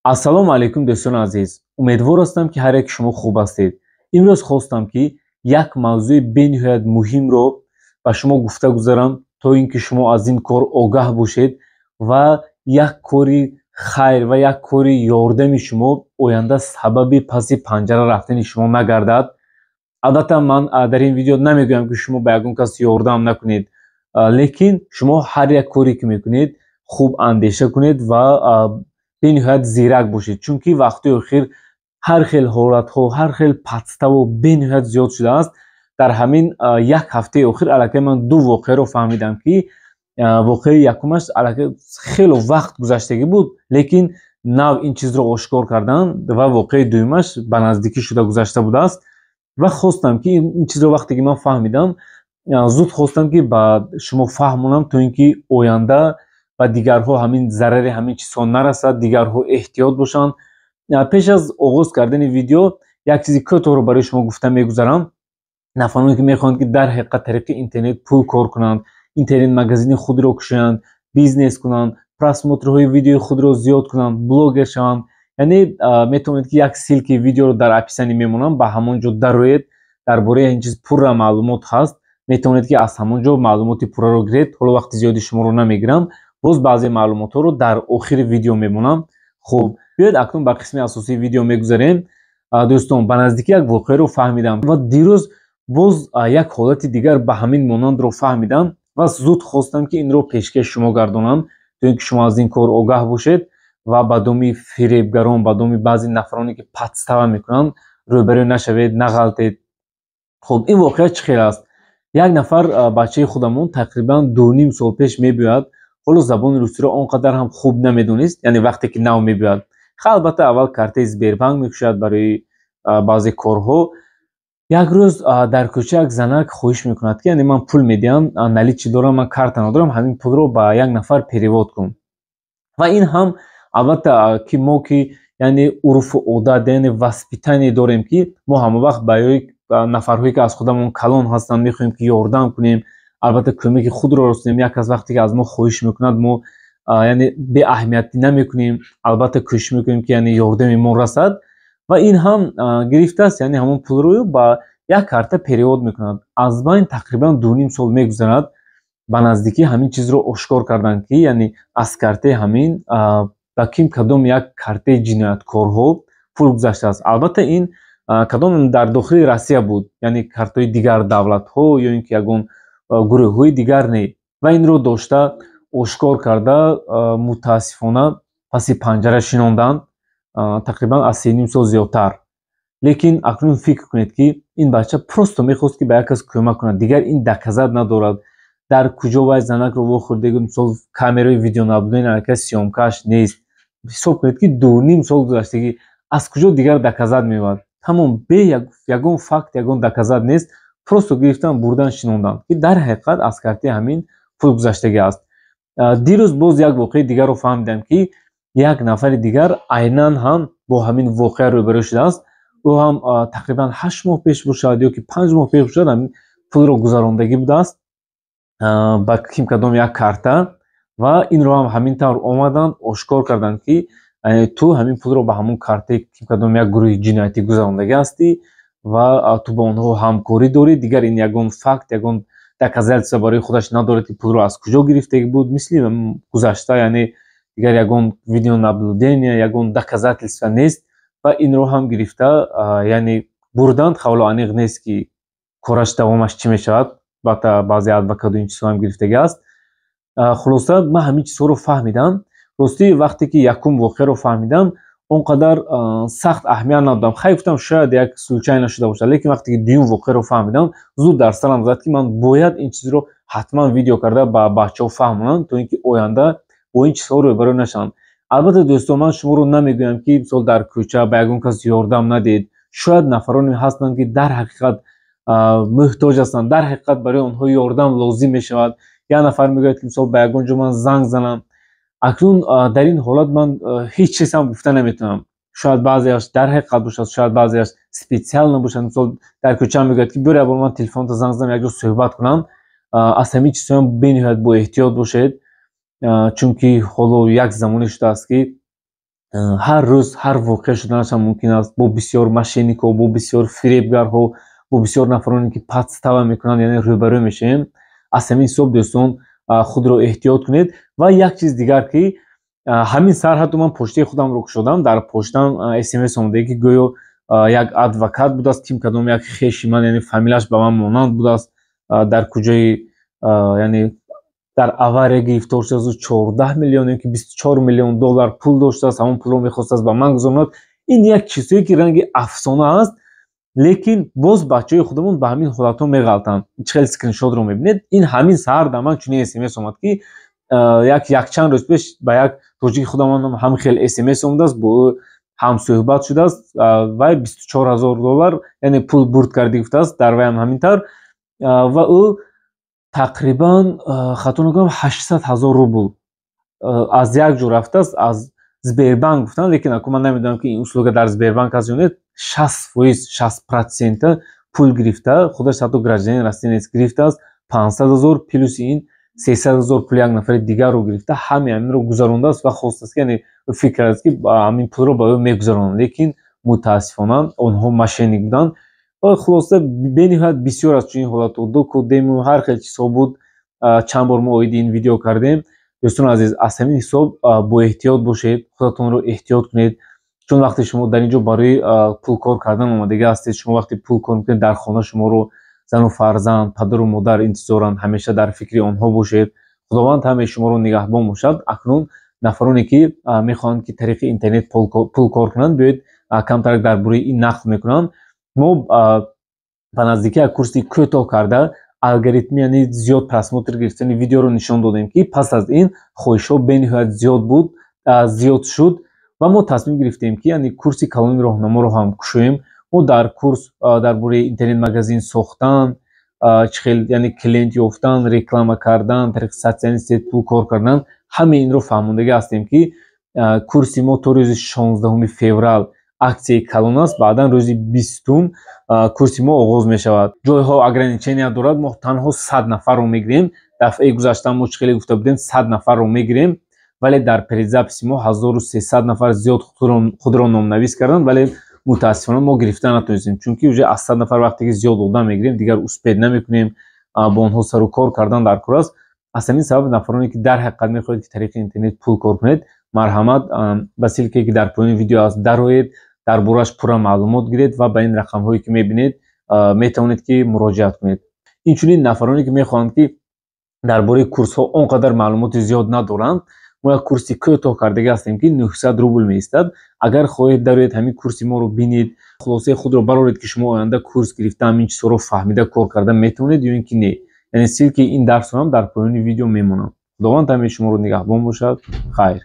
Ассалому алайкум дӯстони азиз. Умедвор ҳастам, ки ҳар як шумо хуб ҳастед. Имрӯз хостам, ки як мавзӯи бениҳоят муҳимро ба шумо гуфта гузарам, то ин ки шумо аз ин кор огаҳ бошед ва як кори хайр ва як кори ёрдами шумо оянда сабаби паси панҷара рафтани шумо нагардад. Албатта ман дар ин видео намегӯям, ки шумо ба ягон кас ёрдам накунед, лекин шумо ҳар як коре ки мекунед хуб андеша кунед ва бениҳоят зирак бошед, чунки вақтҳои охир ҳар хел ҳолатҳо, ҳар хел падставо бениҳоят зиёд шудааст. Дар ҳамин як ҳафтаи охир аллакай ман ду воқеаро фаҳмидам, ки воқеаи якумаш аллакай хело вақт гузаштагӣ буд, лекин нав ин чизро ошкор карданд ва воқеаи дуюмаш ба наздикӣ шуда гузашта будааст. Ва хостам, ки ин чизро вақте ки ман фаҳмидам, зуд хостам, ки ба шумо фаҳмонам, то ин ки оянда ба дигарҳо ҳамин зарари ҳамин чизҳо нарасад, дигарҳо эҳтиёт бошанд. Пеш аз оғоз кардани видео як чизи кӯтоҳро барои шумо гуфта мегузарам. Нафароне ки мехоҳанд, ки дар ҳақиқат тариқи интернет пул кор кунанд, интернет магазини худро кушоянд, бизнес кунанд, просмотрҳои видеои худро зиёд кунанд, блогер шаванд, яъне метавонед, ки як силки видеоро дар описанӣ мемонам, ба ҳамон ҷо дароед. Дар бораи ин чиз пурра маълумот ҳаст, метавонед, ки аз ҳамон ҷо маълумоти пурраро гиред. Ҳоло вақти зиёди шуморо намегирам, боз баъзе маълумотҳоро дар охири видео мемонам. Хуб, биёед акнун ба қисми асосии видео мегузарем. Дӯстон, ба наздикӣ як воқеаро фаҳмидам ва дирӯз боз як ҳолати дигар ба ҳамин монандро фаҳмидам ва зуд хостам, ки инро пешкаш шумо гардонам, то ин ки шумо аз ин кор огаҳ бошед ва ба доми фиребгарон, ба доми баъзе нафароне ки падстава мекунанд рӯбарӯ нашавед, нағалтед. Хуб, ин воқеа чӣ хел аст? Як нафар бачаи худамон тақрибан 2.5 сол пеш мебиёяд. Ҳоло забони русиро он қадар ҳам хуб намедонист, яъне вақте ки нав мебиёяд. Албатта аввал картаи Сбербанк мекушояд барои баъзе корҳо. Як рӯз дар кӯча як занак хоҳиш мекунад, ки яъне ман пул медиҳам, наличӣ дорам, ман карта надорам, ҳамин пулро ба як нафар перевод кун. Ва ин ҳам албатта ки мо ки яъне урфу одат, яъне васпитание дорем, ки мо ҳамавақт барои нафарҳое ки аз худамон калон ҳастанд мехоҳем, ки ёрдам кунем, албатта кӯмаки худро расонем. Як кас вақте ки аз мо хоҳиш мекунад, мо яъне беаҳамиятӣ намекунем, албатта кӯшиш мекунем, ки яъне ёрдами мо расад. Ва ин ҳам гирифтааст, яъне ҳамон пулро ба як карта перевод мекунад. Аз байн тақрибан 2.5 сол мегузарад, ба наздикӣ ҳамин чизро ошкор карданд, ки яъне аз картаи ҳамин ба ким кадом як картаи ҷинояткорҳо пул гузаштааст. Албатта ин кадом дар дохили Россия буд, яъне картаи дигар давлатҳо ё ин ки ягон гурӯҳҳои дигар не. Ва инро дошта ошкор карда мутаассифона паси панҷара шинонданд, тақрибан аз 3.5 сол зиёдтар. Лекин акнун фикр кунед, ки ин бача просто мехост, ки ба як кас кӯмак кунад, дигар ин доказат надорад. Дар куҷо вай занакро вохӯрдагу, мисол камераи видеонаблюдение аллакай сиёмкааш нест. ҳисоб кунед, ки 2.5 сол гузаштагӣ, аз куҷо дигар доказат меояд? Тамом бе ягон факт, ягон доказат нест. Просто гирифтан бурдан шинондан, ки дар ҳақиқат аз картаи ҳамин пул гузаштагӣ аст. Дирӯз боз як воқеаи дигарро фаҳмидам, ки як нафари дигар айнан ҳам бо ҳамин воқеа рӯбарӯ шудааст. ӯ ҳам тақрибан 8 моҳ пеш бошад ё ки 5 моҳ пеш бошад, ҳамин пулро гузарондагӣ будааст ба ким кадом як карта ва инро ҳам ҳамин тавр омаданд ошкор карданд, ки ту ҳамин пулро ба ҳамон картаи ким кадом як гурӯҳи ҷиноятӣ гузарондагӣ ҳастӣ ва ту бо онҳо ҳамкорӣ дорӣ. Дигар ин ягон факт, ягон доказательство барои худаш надорад, ки пулро аз куҷо гирифтагӣ буд. Мисли гузашта, яъне дигар ягон видеонаблюдение, ягон доказательство нест. Ва инро ҳам гирифта яъне бурданд. Хавло аниқ нест, ки кораш давомаш чӣ мешавад. Албатта баъзе адвокатҳо ин чизҳо ҳам гирифтагӣ аст. Хулоса ман ҳамин чизҳоро фаҳмидам. Ростӣ вақте ки якум воқеаро фаҳмидам, он қадар сахт аҳамият надодам. Хай гуфтам шояд як случайно шуда бошад, лекин вақте ки дуюм воқеаро фаҳмидам, зуд дар сарам зад, ки ман бояд ин чизро ҳатман видео карда ба бачаҳо фаҳмонам, то ин ки оянда бо ин чизҳо рӯбарӯ нашаванд. Албатта дӯстон, ман шуморо намегӯям, ки мисол дар кӯча ба ягон кас ёрдам надед. Шояд нафароне ҳастанд, ки дар ҳақиқат муҳтоҷ ҳастанд, дар ҳақиқат барои онҳо ёрдам лозим мешавад. Як нафар мегӯяд, ки мисол ба ягон ҷо ман занг занам. Акнун дар ин ҳолат ман ҳеҷ чиз ҳам гуфта наметавонам. Шояд баъзеаш дар ҳақиқат бошад, шояд баъзеаш специално бошад. Мисол дар кӯча мегӯяд, ки бёр ябор ман телефонта занг занам, як ҷо суҳбат кунам. Аз ҳамин чизҳоям бениҳоят боэҳтиёт бошед, чунки ҳоло як замоне шудааст, ки ҳар рӯз ҳар воқеа шуданашам мумкин аст бо бисёр мошенникҳо, бо бисёр фиребгарҳо, бо бисёр нафароне ки подстава мекунанд, яъне рӯбарӯ мешавем. аз ҳамин ҳисоб дӯстон худро эҳтиёт кунед. Ва як чиз дигар ки ҳамин сар ҳатто ман почтаи худамро кушодам, дар почтам смс омадааст ки гӯё як адвокат будааст, ким кадом як хеши ман, яъне фамилияш ба ман монанд будааст, дар куҷои яъне дар авария гирифтор шудааст, 14 миллион ё ки 24 миллион доллар пул доштааст, ҳамон пулро мехостааст ба ман гузаронад. ин як чизое ки ранги афсона аст, лекин боз бачаҳои худамон ба ҳамин ҳолатҳо меғалтанд. хел скриншотро мебинед. ин ҳамин саҳар дар ман чунин смс омад ки якчанд рӯз пеш ба як тоҷики худамон ҳам хел смс омадааст, бо ӯ ҳамсӯҳбат шудааст, вай 24,000 доллар яъне пул бурд карда гуфтааст, дар вай ҳам ҳамин тар. ва ӯ тақрибан хато накунам 800,000 рубл аз як ҷо рафтааст, аз Сбербанк гуфтанд, лекин акун ман намедонам ки ин услуга дар Сбербанк аст ё не. 60%, 60% пул гирифта, худаш ҳатто гражданин Россия нест, гирифтааст 500,000 плюс ин 300,000 пули як нафари дигарро гирифта, ҳамаи аминро гузарондааст ва хостааст ки яъне фикр аст ки ҳамин пулро ба ӯ мегузаронанд, лекин мутаассифона онҳо мошенник буданд. хулоса бениҳоят бисёр аз чунин ҳолатҳо, доку дему ҳар хел чизҳо буд. чанд бор мо оиди ин видео кардем. дӯстони азиз, аз ҳамин ҳисоб боэҳтиёт бошед, худатонро эҳтиёт кунед, чун вақте шумо дар ин ҷо барои пул кор кардан омадага ҳастед, шумо вақте пул кор мекунед, дар хона шуморо зану фарзанд, падару модар интизоранд, ҳамеша дар фикри онҳо бошед. худованд ҳамаи шуморо нигаҳбон бошад. акнун нафароне ки мехоҳанд ки тариқи интернет пул кор кунанд, биёед камтарак дар бораи ин нақл мекунам. мо ба наздикӣ як курси кӯтоҳ карда алгоритми яъне зиёд просмотр гирифтани видеоро нишон додем ки пас аз ин хоҳишҳо бениҳоят зиёд шуд ва мо тасмим гирифтем ки яъне курси калони роҳнаморо ҳам кушоем. мо дар курс дар бораи интернет магазин сохтан, чӣ хел яъне клиент ёфтан, реклама кардан, тариқи социални сет пул кор кардан, ҳамаи инро фаҳмондага ҳастем ки курси мо то рӯзи 16 феврал аксияи калон аст, баъдан рӯзи 20 курси мо оғоз мешавад. ҷойҳо ограничения дорад, мо танҳо 100 нафарро мегирем. дафъаи гузашта мо чӣ хеле гуфта будем, 100 нафарро мегирем, вале дар предзаписи мо 1300 нафар зиёд худро номнавис карданд, вале мутаассифона мо гирифта натонистем, чунки уже аз 100 нафар вақте ки зиёд одам мегирем, дигар успед намекунем, бо онҳо сару кор кардан дар кор аст. аз ҳамин сабаб нафароне ки дар ҳақиқат мехоҳед ки тариқи интернет пул кор кунед, марҳамат ба силкае ки дар поёни видео аст дароед, дар бораш пурра маълумот гиред ва ба ин рақамҳое ки мебинед метавонед ки муроҷиат кунед. инчунин нафароне ки мехоҳанд ки дар бораи курсҳо он қадар маълумоти зиёд надоранд, мо як курси кӯтоҳ кардага ҳастем ки 900 рубл меистад. агар хоҳед дароед ҳамин курси моро бинед, хулосаи худро бароред ки шумо оянда курс гирифта ҳамин чизҳоро фаҳмида кор карда метавонед ё ин ки не. яъне силки ин дарсро ҳам дар поёни видео мемонам. худованд ҳамаи шуморо нигаҳбон бошад. хайр.